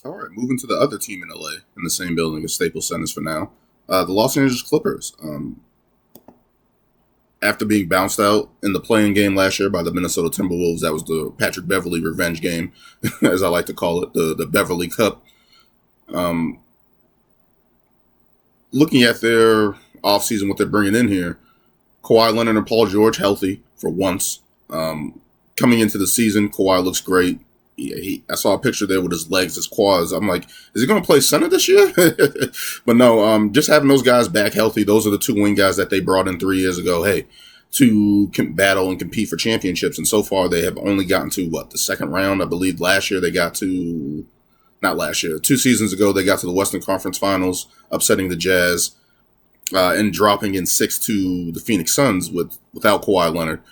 All right, moving to the other team in LA in the same building as Staples Center for now. The Los Angeles Clippers. After being bounced out in the playing game last year by the Minnesota Timberwolves, that was the Patrick Beverley revenge game, as I like to call it, the Beverly Cup. Looking at their offseason, what they're bringing in here, Kawhi Leonard and Paul George healthy for once. Coming into the season, Kawhi looks great. I saw a picture there with his legs, his quads. I'm like, is he going to play center this year? But no, just having those guys back healthy, those are the two wing guys that they brought in 3 years ago, to battle and compete for championships. And so far, they have only gotten to, the second round? I believe last year they got to, not last year, 2 seasons ago, they got to the Western Conference Finals, upsetting the Jazz, and dropping in 6 to the Phoenix Suns without Kawhi Leonard.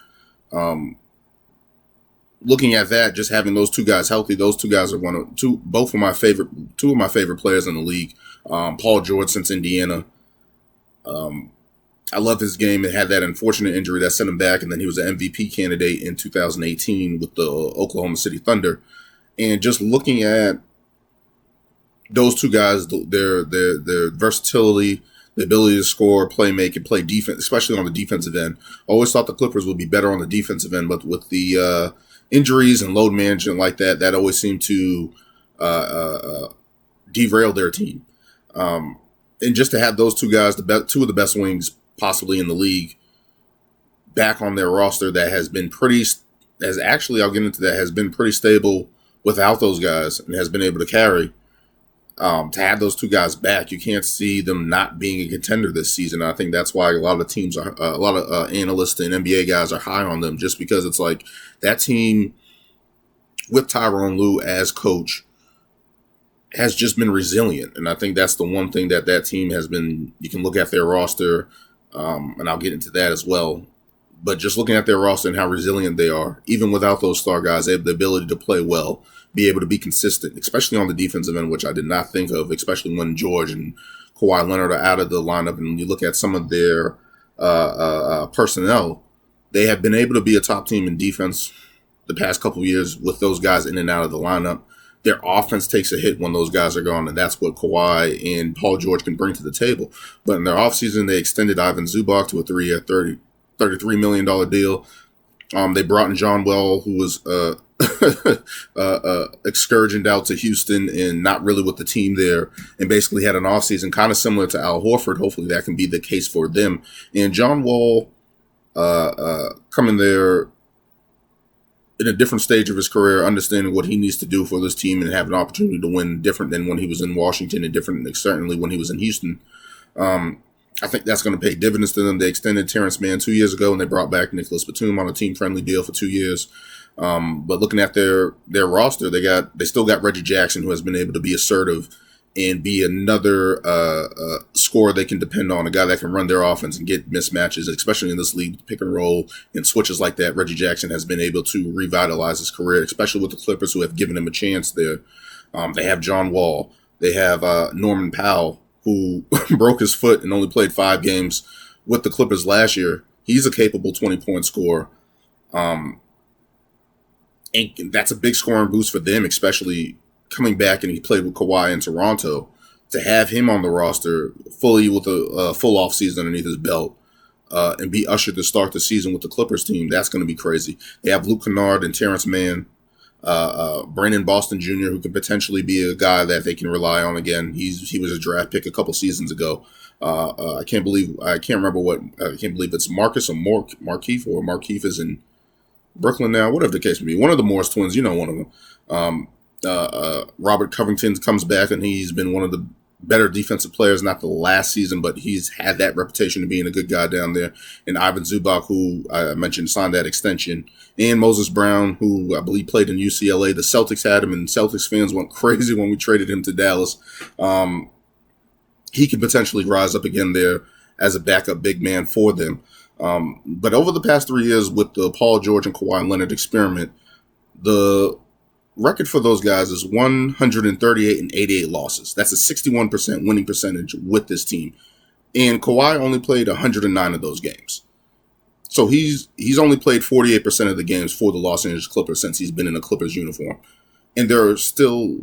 Looking at that, just having those two guys healthy, those two guys are two of my favorite players in the league. Paul George since Indiana. I love his game. It had that unfortunate injury that sent him back, and then he was an MVP candidate in 2018 with the Oklahoma City Thunder. And just looking at those two guys, their versatility, the ability to score, play, make, and play defense, especially on the defensive end. I always thought the Clippers would be better on the defensive end, but with the injuries and load management like that always seemed to derail their team. And just to have those two guys, two of the best wings possibly in the league, back on their roster that has been I'll get into that, has been pretty stable without those guys and has been able to carry. To have those two guys back, you can't see them not being a contender this season. I think that's why a lot of teams are, a lot of analysts and NBA guys are high on them, just because it's like that team with Tyronn Lue as coach has just been resilient. And I think that's the one thing that team has been. You can look at their roster, and I'll get into that as well. But just looking at their roster and how resilient they are, even without those star guys, they have the ability to play well, be able to be consistent, especially on the defensive end, which I did not think of, especially when George and Kawhi Leonard are out of the lineup. And you look at some of their personnel, they have been able to be a top team in defense the past couple of years with those guys in and out of the lineup. Their offense takes a hit when those guys are gone, and that's what Kawhi and Paul George can bring to the table. But in their offseason, they extended Ivan Zubac to a 3-year, $33 million deal. They brought in John Wall, who was excursioned out to Houston and not really with the team there, and basically had an offseason kind of similar to Al Horford. Hopefully that can be the case for them. And John Wall coming there in a different stage of his career, understanding what he needs to do for this team and have an opportunity to win, different than when he was in Washington and different certainly when he was in Houston. I think that's going to pay dividends to them. They extended Terrence Mann 2 years ago, and they brought back Nicholas Batum on a team-friendly deal for 2 years. But looking at their roster, they still got Reggie Jackson, who has been able to be assertive and be another scorer they can depend on, a guy that can run their offense and get mismatches, especially in this league, pick and roll and switches like that. Reggie Jackson has been able to revitalize his career, especially with the Clippers, who have given him a chance there. They have John Wall. They have Norman Powell, who broke his foot and only played 5 games with the Clippers last year. He's a capable 20-point scorer. And that's a big scoring boost for them, especially coming back, and he played with Kawhi in Toronto. To have him on the roster fully with a full offseason underneath his belt and be ushered to start the season with the Clippers team, that's going to be crazy. They have Luke Kennard and Terrence Mann. Brandon Boston Jr., who could potentially be a guy that they can rely on again. He was a draft pick a couple seasons ago. I can't believe it's Marcus or Markeith, or Markeith is in Brooklyn now, whatever the case may be. One of the Morris twins, one of them. Robert Covington comes back, and he's been one of the better defensive players, not the last season, but he's had that reputation of being a good guy down there. And Ivan Zubac, who I mentioned, signed that extension. And Moses Brown, who I believe played in UCLA. The Celtics had him, and Celtics fans went crazy when we traded him to Dallas. He could potentially rise up again there as a backup big man for them. But over the past 3 years with the Paul George and Kawhi Leonard experiment, the record for those guys is 138 and 88 losses. That's a 61% winning percentage with this team. And Kawhi only played 109 of those games. So he's only played 48% of the games for the Los Angeles Clippers since he's been in a Clippers uniform. And there are still,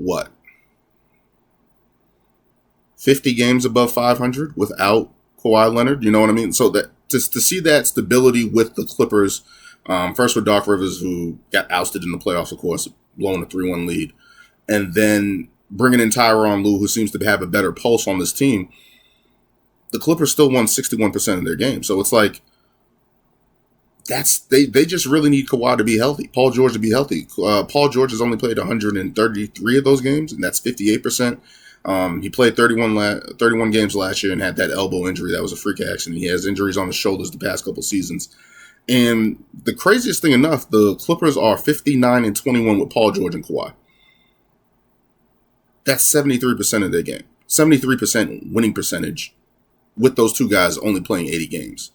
50 games above 500 without Kawhi Leonard. You know what I mean? So that to see that stability with the Clippers, first with Doc Rivers, who got ousted in the playoffs, of course, blowing a 3-1 lead, and then bringing in Tyronn Lue, who seems to have a better pulse on this team, the Clippers still won 61% of their games. So it's like, they just really need Kawhi to be healthy, Paul George to be healthy. Paul George has only played 133 of those games, and that's 58%. He played 31 games last year and had that elbow injury. That was a freak accident. He has injuries on his shoulders the past couple seasons. And the craziest thing enough, the Clippers are 59-21 with Paul George and Kawhi. That's 73% of their game. 73% winning percentage with those two guys only playing 80 games.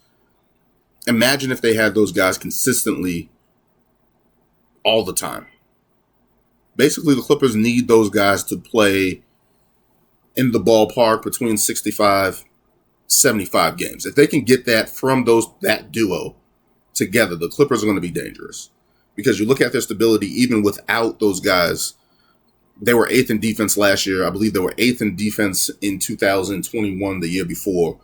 Imagine if they had those guys consistently all the time. Basically, the Clippers need those guys to play in the ballpark between 65, 75 games. If they can get that from that duo together, the Clippers are going to be dangerous. Because you look at their stability, even without those guys, they were 8th in defense last year. I believe they were 8th in defense in 2021, the year before.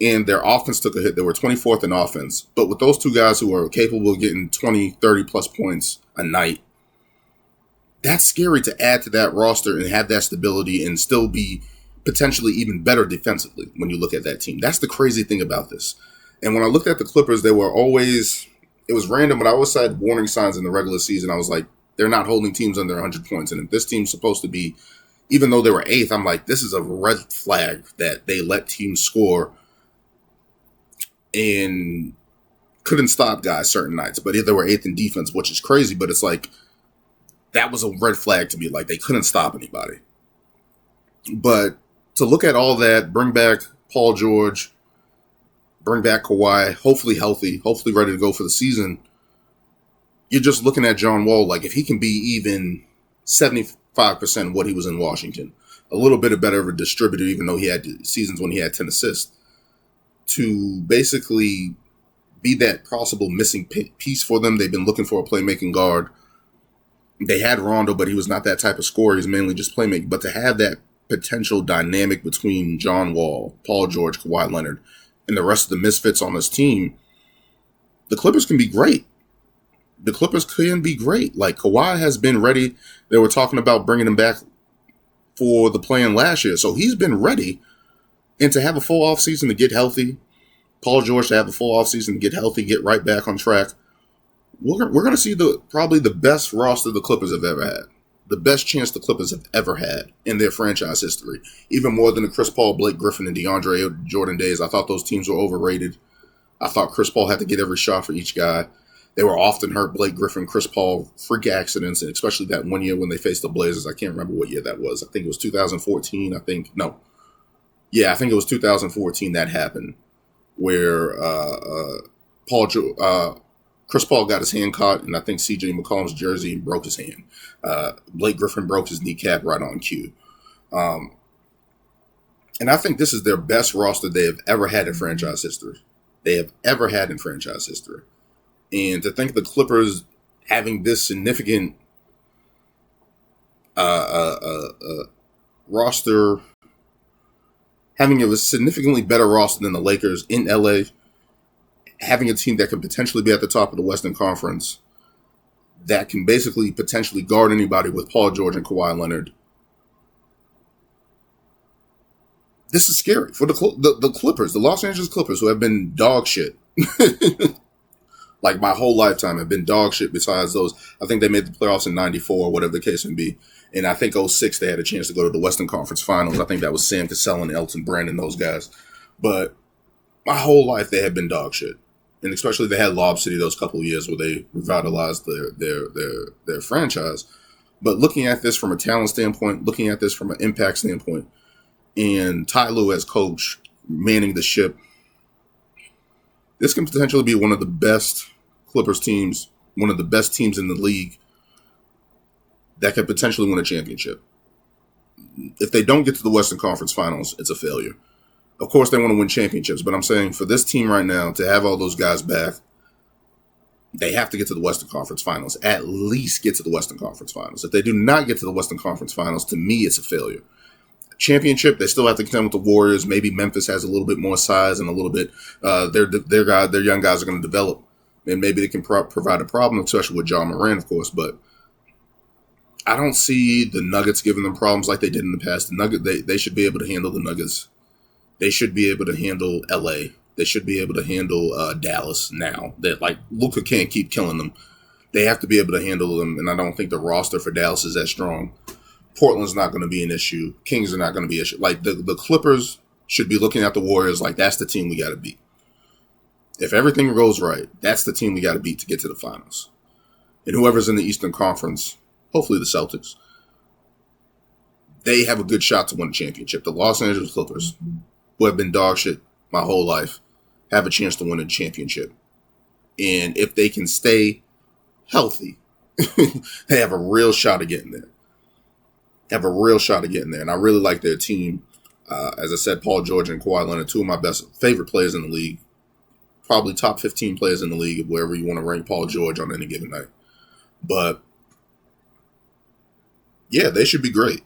And their offense took a hit. They were 24th in offense. But with those two guys who are capable of getting 20, 30 plus points a night, that's scary to add to that roster and have that stability and still be potentially even better defensively when you look at that team. That's the crazy thing about this. And when I looked at the Clippers, it was random, but I always had warning signs in the regular season. I was like, they're not holding teams under 100 points. And if this team's supposed to be, even though they were 8th, I'm like, this is a red flag that they let teams score and couldn't stop guys certain nights. But they were 8th in defense, which is crazy. But it's like, that was a red flag to me. Like, they couldn't stop anybody. But to look at all that, bring back Paul George, bring back Kawhi, hopefully healthy, hopefully ready to go for the season, you're just looking at John Wall. Like, if he can be even 75% what he was in Washington, a little bit better of a distributor, even though he had seasons when he had 10 assists, to basically be that possible missing piece for them. They've been looking for a playmaking guard. They had Rondo, but he was not that type of scorer. He's mainly just playmaking. But to have that potential dynamic between John Wall, Paul George, Kawhi Leonard, and the rest of the misfits on this team, the Clippers can be great. The Clippers can be great. Like, Kawhi has been ready. They were talking about bringing him back for the play-in last year. So he's been ready. And to have a full offseason to get healthy, Paul George to have a full offseason to get healthy, get right back on track, we're going to see probably the best roster the Clippers have ever had. The best chance the Clippers have ever had in their franchise history. Even more than the Chris Paul, Blake Griffin, and DeAndre Jordan days. I thought those teams were overrated. I thought Chris Paul had to get every shot for each guy. They were often hurt. Blake Griffin, Chris Paul, freak accidents, and especially that one year when they faced the Blazers. I can't remember what year that was. I think it was 2014. I think it was 2014 that happened, where Chris Paul got his hand caught, and I think C.J. McCollum's jersey broke his hand. Blake Griffin broke his kneecap right on cue. And I think this is their best roster they have ever had in franchise history. And to think the Clippers having this significant roster, having a significantly better roster than the Lakers in LA, having a team that can potentially be at the top of the Western Conference, that can basically potentially guard anybody with Paul George and Kawhi Leonard. This is scary for the Clippers, the Los Angeles Clippers, who have been dog shit. Like, my whole lifetime have been dog shit besides those. I think they made the playoffs in 94 or whatever the case may be. And I think 06 they had a chance to go to the Western Conference Finals. I think that was Sam Cassell and Elton Brand and those guys. But my whole life they have been dog shit. And especially they had Lob City those couple of years where they revitalized their franchise. But looking at this from a talent standpoint, looking at this from an impact standpoint, and Ty Lue as coach manning the ship, this can potentially be one of the best Clippers teams, one of the best teams in the league that could potentially win a championship. If they don't get to the Western Conference Finals, it's a failure. Of course, they want to win championships, but I'm saying for this team right now, to have all those guys back, they have to get to the Western Conference Finals. At least get to the Western Conference Finals. If they do not get to the Western Conference Finals, to me, it's a failure. Championship, they still have to contend with the Warriors. Maybe Memphis has a little bit more size and a little bit. Their young guys are going to develop, and maybe they can provide a problem, especially with John Moran, of course. But I don't see the Nuggets giving them problems like they did in the past. The Nuggets, they should be able to handle the Nuggets. They should be able to handle LA. They should be able to handle Dallas now that like Luka can't keep killing them. They have to be able to handle them, and I don't think the roster for Dallas is that strong. Portland's not going to be an issue. Kings are not going to be an issue. Like the Clippers should be looking at the Warriors like that's the team we got to beat. If everything goes right, that's the team we got to beat to get to the finals. And whoever's in the Eastern Conference, hopefully the Celtics, they have a good shot to win a championship. The Los Angeles Clippers, who have been dog shit my whole life, have a chance to win a championship. And if they can stay healthy, they have a real shot of getting there. And I really like their team. As I said, Paul George and Kawhi Leonard, two of my favorite players in the league. Probably top 15 players in the league, wherever you want to rank Paul George on any given night. But yeah, they should be great.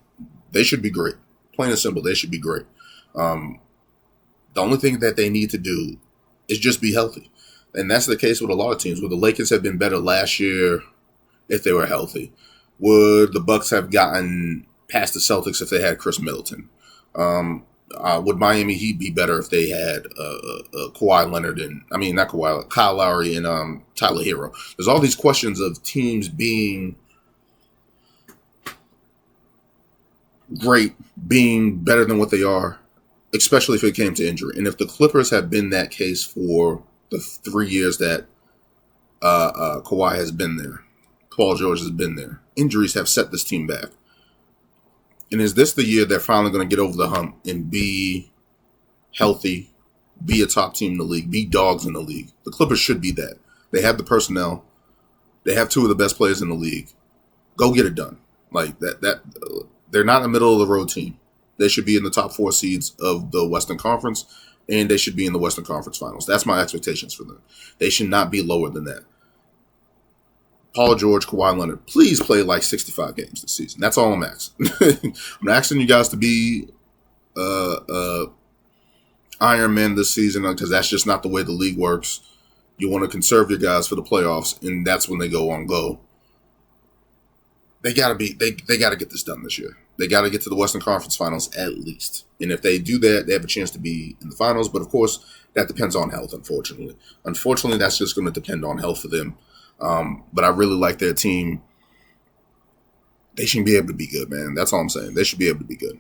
Plain and simple, they should be great. The only thing that they need to do is just be healthy. And that's the case with a lot of teams. Would the Lakers have been better last year if they were healthy? Would the Bucks have gotten past the Celtics if they had Chris Middleton? Would Miami Heat be better if they had Kawhi Leonard not Kawhi, Kyle Lowry and Tyler Hero? There's all these questions of teams being great, being better than what they are, especially if it came to injury. And if the Clippers have been that case for the 3 years that Kawhi has been there, Paul George has been there, injuries have set this team back. And is this the year they're finally going to get over the hump and be healthy, be a top team in the league, be dogs in the league? The Clippers should be that. They have the personnel. They have two of the best players in the league. Go get it done. Like that. They're not a middle of the road team. They should be in the top 4 seeds of the Western Conference, and they should be in the Western Conference Finals. That's my expectations for them. They should not be lower than that. Paul George, Kawhi Leonard, please play like 65 games this season. That's all I'm asking. I'm asking you guys to be Iron Men this season because that's just not the way the league works. You want to conserve your guys for the playoffs, and that's when they go on go. They gotta get this done this year. They gotta get to the Western Conference Finals at least. And if they do that, they have a chance to be in the finals. But of course, that depends on health, unfortunately. Unfortunately, that's just going to depend on health for them. But I really like their team. They should be able to be good, man. That's all I'm saying. They should be able to be good.